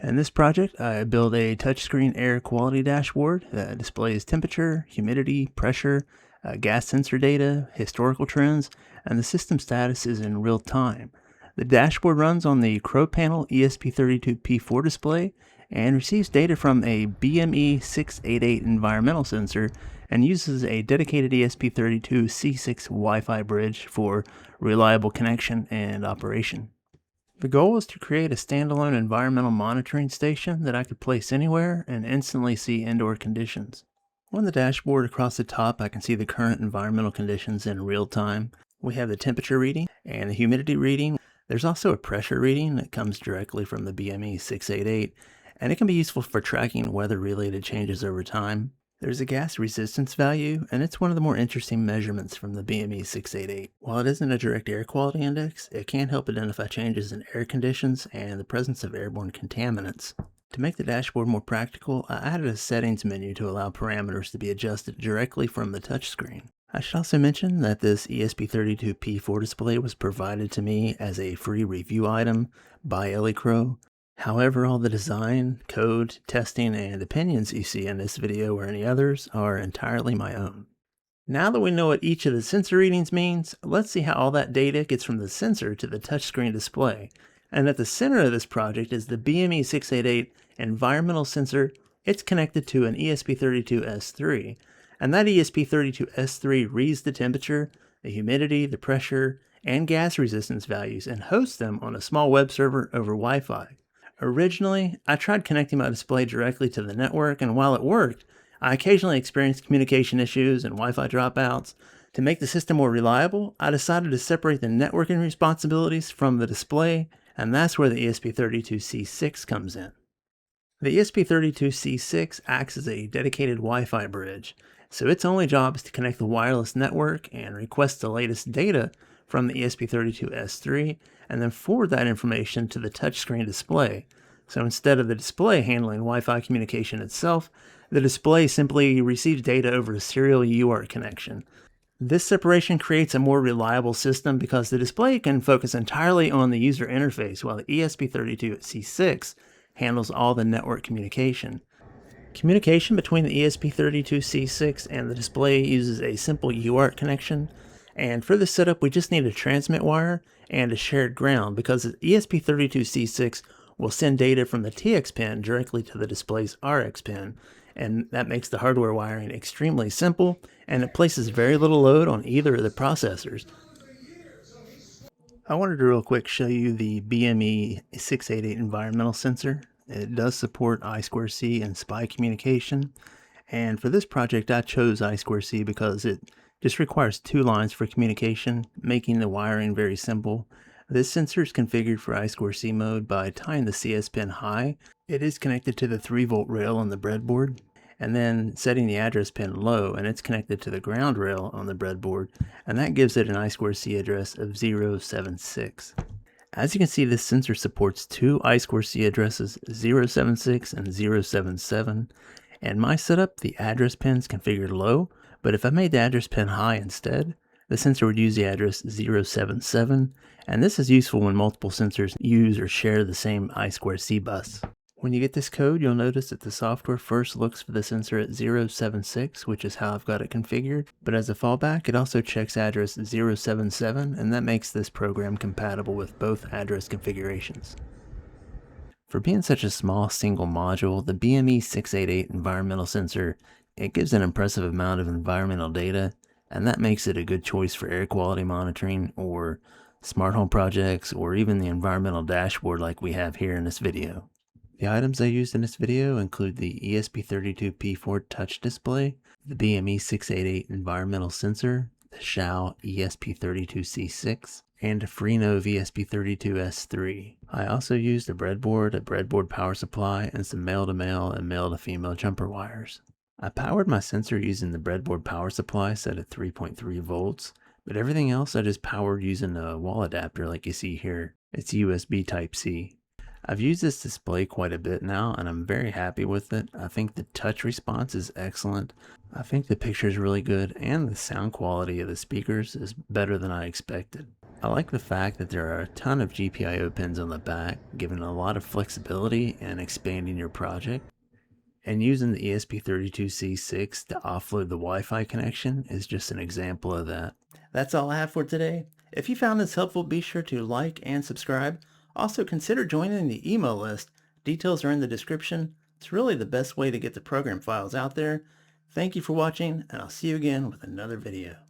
In this project, I build a touchscreen air quality dashboard that displays temperature, humidity, pressure, gas sensor data, historical trends, and the system status is in real time. The dashboard runs on the CrowPanel ESP32-P4 display and receives data from a BME688 environmental sensor and uses a dedicated ESP32-C6 Wi-Fi bridge for reliable connection and operation. The goal is to create a standalone environmental monitoring station that I could place anywhere and instantly see indoor conditions. On the dashboard across the top, I can see the current environmental conditions in real time. We have the temperature reading and the humidity reading. There's also a pressure reading that comes directly from the BME688, and it can be useful for tracking weather-related changes over time. There's a gas resistance value, and it's one of the more interesting measurements from the BME688. While it isn't a direct air quality index, it can help identify changes in air conditions and the presence of airborne contaminants. To make the dashboard more practical, I added a settings menu to allow parameters to be adjusted directly from the touchscreen. I should also mention that this ESP32-P4 display was provided to me as a free review item by Elecrow. However, all the design, code, testing, and opinions you see in this video or any others are entirely my own. Now that we know what each of the sensor readings means, let's see how all that data gets from the sensor to the touchscreen display. And at the center of this project is the BME688 environmental sensor. It's connected to an ESP32-S3, and that ESP32-S3 reads the temperature, the humidity, the pressure, and gas resistance values and hosts them on a small web server over Wi-Fi. Originally, I tried connecting my display directly to the network, and while it worked, I occasionally experienced communication issues and Wi-Fi dropouts. To make the system more reliable, I decided to separate the networking responsibilities from the display, and that's where the ESP32-C6 comes in. The ESP32-C6 acts as a dedicated Wi-Fi bridge, so its only job is to connect the wireless network and request the latest data from the ESP32-S3 and then forward that information to the touchscreen display. So instead of the display handling Wi-Fi communication itself, the display simply receives data over a serial UART connection. This separation creates a more reliable system because the display can focus entirely on the user interface while the ESP32-C6 handles all the network communication. Communication between the ESP32-C6 and the display uses a simple UART connection, and for this setup we just need a transmit wire and a shared ground because the ESP32-C6 will send data from the TX pin directly to the display's RX pin, and that makes the hardware wiring extremely simple, and it places very little load on either of the processors. I wanted to real quick show you the BME688 environmental sensor. It does support I2C and SPI communication, and for this project I chose I2C because it just requires 2 lines for communication, making the wiring very simple. This sensor is configured for I2C mode by tying the CS pin high. It is connected to the 3-volt rail on the breadboard, and then setting the address pin low, and it's connected to the ground rail on the breadboard, and that gives it an I2C address of 076. As you can see, this sensor supports 2 I2C addresses, 076 and 077, and my setup, the address pin's configured low, but if I made the address pin high instead, the sensor would use the address 077, and this is useful when multiple sensors use or share the same I2C bus. When you get this code, you'll notice that the software first looks for the sensor at 076, which is how I've got it configured, but as a fallback, it also checks address 077, and that makes this program compatible with both address configurations. For being such a small single module, the BME688 environmental sensor, it gives an impressive amount of environmental data, and that makes it a good choice for air quality monitoring or smart home projects or even the environmental dashboard like we have here in this video. The items I used in this video include the ESP32-P4 touch display, the BME688 environmental sensor, the Xiao ESP32-C6, and a Freenove ESP32-S3. I also used a breadboard power supply, and some male-to-male and male-to-female jumper wires. I powered my sensor using the breadboard power supply set at 3.3 volts, but everything else I just powered using a wall adapter like you see here. It's USB Type-C. I've used this display quite a bit now, and I'm very happy with it. I think the touch response is excellent. I think the picture is really good, and the sound quality of the speakers is better than I expected. I like the fact that there are a ton of GPIO pins on the back, giving a lot of flexibility and expanding your project. And using the ESP32C6 to offload the Wi-Fi connection is just an example of that. That's all I have for today. If you found this helpful, be sure to like and subscribe. Also consider joining the email list. Details are in the description. It's really the best way to get the program files out there. Thank you for watching, and I'll see you again with another video.